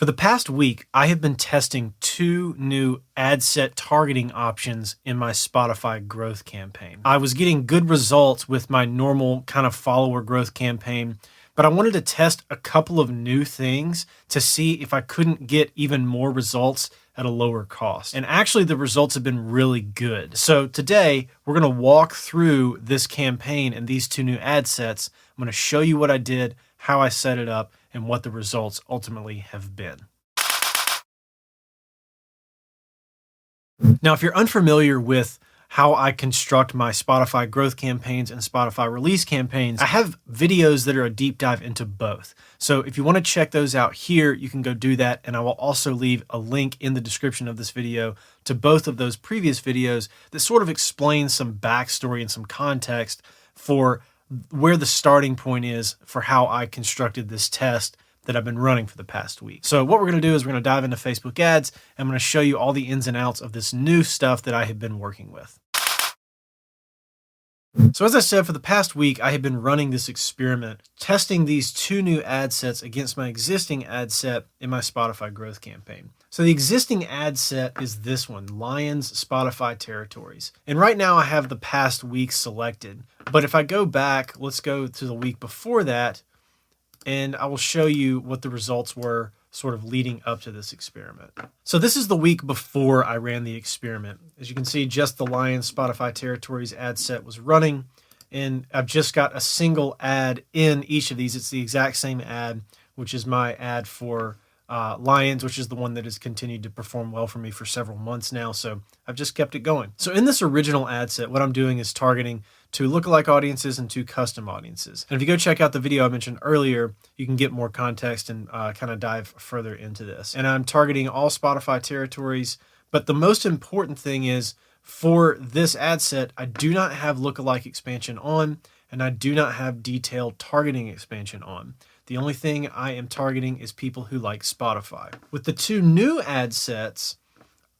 For the past week, I have been testing 2 new ad set targeting options in my Spotify growth campaign. I was getting good results with my normal kind of follower growth campaign, but I wanted to test a couple of new things to see if I couldn't get even more results at a lower cost. And actually the results have been really good. So today we're going to walk through this campaign and these 2 new ad sets. I'm going to show you what I did, how I set it up, and what the results ultimately have been. Now, if you're unfamiliar with how I construct my Spotify growth campaigns and Spotify release campaigns, I have videos that are a deep dive into both. So if you want to check those out here, you can go do that. And I will also leave a link in the description of this video to both of those previous videos that sort of explain some backstory and some context for where the starting point is for how I constructed this test that I've been running for the past week. So what we're going to do is we're going to dive into Facebook ads. And I'm going to show you all the ins and outs of this new stuff that I have been working with. So as I said, for the past week, I have been running this experiment, testing these 2 new ad sets against my existing ad set in my Spotify growth campaign. So the existing ad set is this one, Lions Spotify Territories. And right now I have the past week selected. But if I go back, let's go to the week before that, and I will show you what the results were sort of leading up to this experiment. So this is the week before I ran the experiment. As you can see, just the Lions Spotify Territories ad set was running, and I've just got a single ad in each of these. It's the exact same ad, which is my ad for Lions, which is the one that has continued to perform well for me for several months now. So I've just kept it going. So in this original ad set, what I'm doing is targeting 2 lookalike audiences and 2 custom audiences. And if you go check out the video I mentioned earlier, you can get more context and kind of dive further into this. And I'm targeting all Spotify territories. But the most important thing is for this ad set, I do not have lookalike expansion on, and I do not have detailed targeting expansion on. The only thing I am targeting is people who like Spotify. With the 2 new ad sets,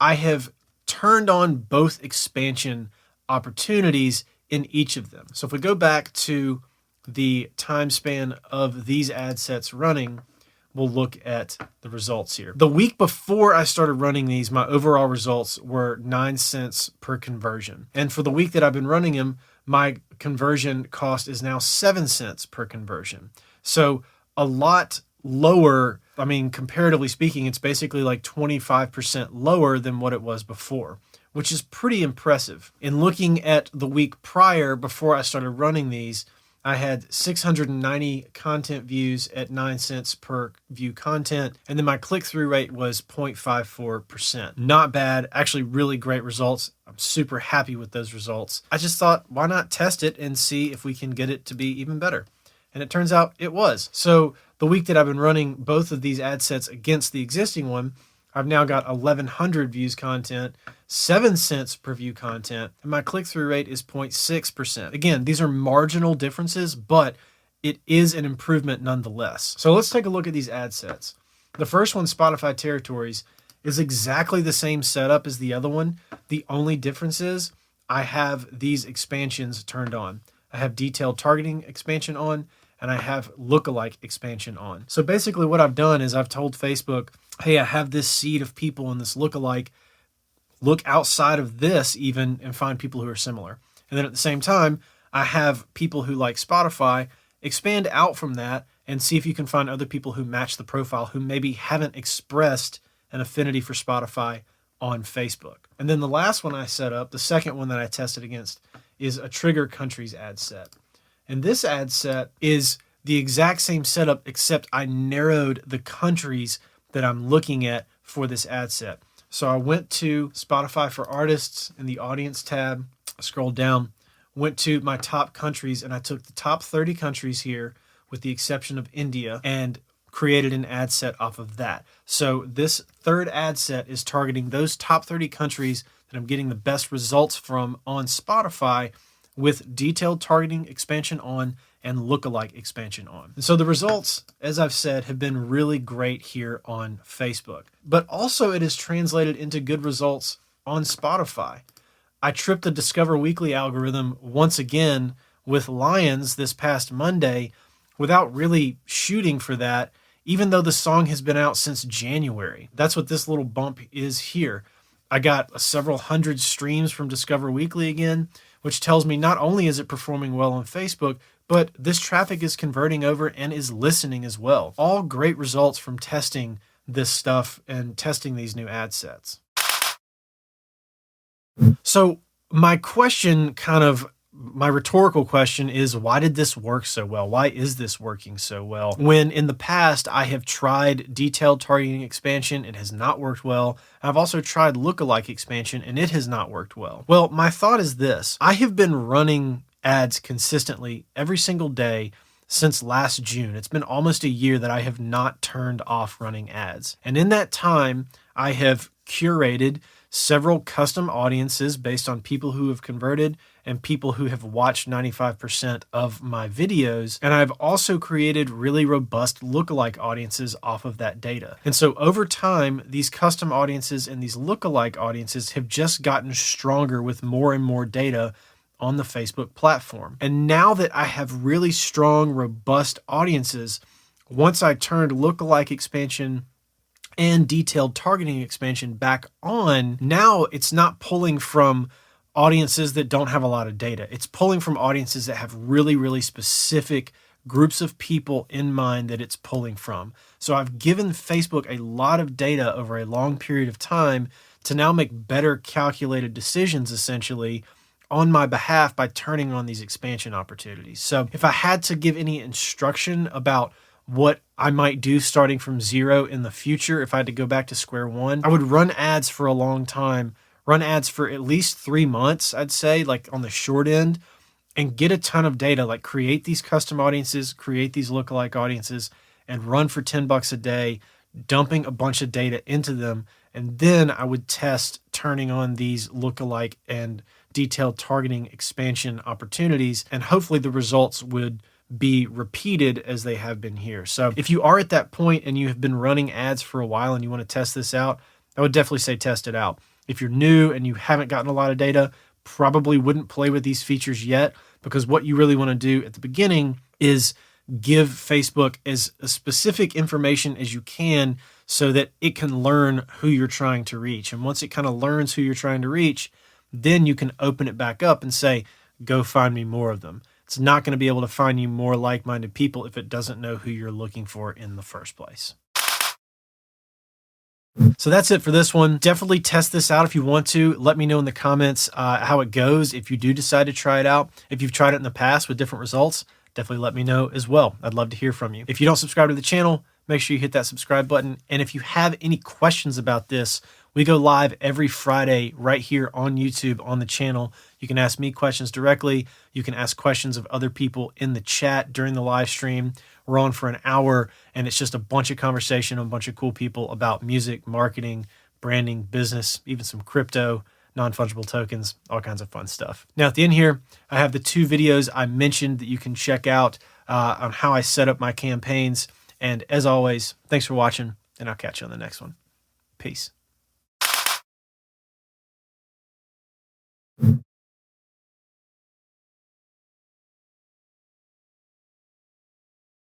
I have turned on both expansion opportunities in each of them. So if we go back to the time span of these ad sets running, we'll look at the results here. The week before I started running these, my overall results were 9 cents per conversion. And for the week that I've been running them, my conversion cost is now 7 cents per conversion. So a lot lower. I mean, comparatively speaking, it's basically like 25% lower than what it was before, which is pretty impressive. In looking at the week prior, before I started running these, I had 690 content views at 9 cents per view content, and then my click-through rate was 0.54%. Not bad, actually really great results. I'm super happy with those results. I just thought, why not test it and see if we can get it to be even better? And it turns out it was. So the week that I've been running both of these ad sets against the existing one, I've now got 1,100 views content, 7 cents per view content, and my click-through rate is 0.6%. Again, these are marginal differences, but it is an improvement nonetheless. So let's take a look at these ad sets. The first one, Spotify Territories, is exactly the same setup as the other one. The only difference is I have these expansions turned on. I have detailed targeting expansion on, and I have lookalike expansion on. So basically what I've done is I've told Facebook, hey, I have this seed of people in this lookalike. Look outside of this even and find people who are similar. And then at the same time, I have people who like Spotify, expand out from that and see if you can find other people who match the profile who maybe haven't expressed an affinity for Spotify on Facebook. And then the last one I set up, the second one that I tested against, is a trigger countries ad set. And this ad set is the exact same setup, except I narrowed the countries that I'm looking at for this ad set. So I went to Spotify for Artists in the Audience tab, I scrolled down, went to my top countries, and I took the top 30 countries here, with the exception of India, and created an ad set off of that. So this third ad set is targeting those top 30 countries that I'm getting the best results from on Spotify, with detailed targeting expansion on and lookalike expansion on. And so the results, as I've said, have been really great here on Facebook, but also it has translated into good results on Spotify. I tripped the Discover Weekly algorithm once again with Lions this past Monday without really shooting for that. even though the song has been out since January. That's what this little bump is here. I got several hundred streams from Discover Weekly again, which tells me not only is it performing well on Facebook, but this traffic is converting over and is listening as well. All great results from testing this stuff and testing these new ad sets. So my rhetorical question is, why did this work so well? Why is this working so well? When in the past I have tried detailed targeting expansion, it has not worked well. I've also tried lookalike expansion and it has not worked well. Well, my thought is this: I have been running ads consistently every single day since last June. It's been almost a year that I have not turned off running ads. And in that time, I have curated several custom audiences based on people who have converted and people who have watched 95% of my videos. And I've also created really robust lookalike audiences off of that data. And so over time, these custom audiences and these lookalike audiences have just gotten stronger with more and more data on the Facebook platform. And now that I have really strong, robust audiences, once I turned lookalike expansion and detailed targeting expansion back on, now it's not pulling from audiences that don't have a lot of data. It's pulling from audiences that have really, really specific groups of people in mind that it's pulling from. So I've given Facebook a lot of data over a long period of time to now make better calculated decisions, essentially, on my behalf by turning on these expansion opportunities. So if I had to give any instruction about what I might do starting from zero in the future, if I had to go back to square one, I would run ads for a long time, run ads for at least 3 months, I'd say, like on the short end, and get a ton of data, like create these custom audiences, create these lookalike audiences, and run for $10 a day, dumping a bunch of data into them. And then I would test turning on these lookalike and detailed targeting expansion opportunities, and hopefully the results would be repeated as they have been here. So if you are at that point and you have been running ads for a while and you want to test this out, I would definitely say test it out. If you're new and you haven't gotten a lot of data, probably wouldn't play with these features yet, because what you really want to do at the beginning is give Facebook as specific information as you can so that it can learn who you're trying to reach. And once it kind of learns who you're trying to reach, then you can open it back up and say, go find me more of them. It's not going to be able to find you more like-minded people if it doesn't know who you're looking for in the first place. So that's it for this one. Definitely test this out if you want to. Let me know in the comments how it goes if you do decide to try it out. If you've tried it in the past with different results, definitely let me know as well. I'd love to hear from you. If you don't subscribe to the channel, make sure you hit that subscribe button. And if you have any questions about this, we go live every Friday right here on YouTube on the channel. You can ask me questions directly. You can ask questions of other people in the chat during the live stream. We're on for an hour, and it's just a bunch of conversation, a bunch of cool people about music, marketing, branding, business, even some crypto, non-fungible tokens, all kinds of fun stuff. Now at the end here, I have the 2 videos I mentioned that you can check out on how I set up my campaigns. And as always, thanks for watching, and I'll catch you on the next one. Peace.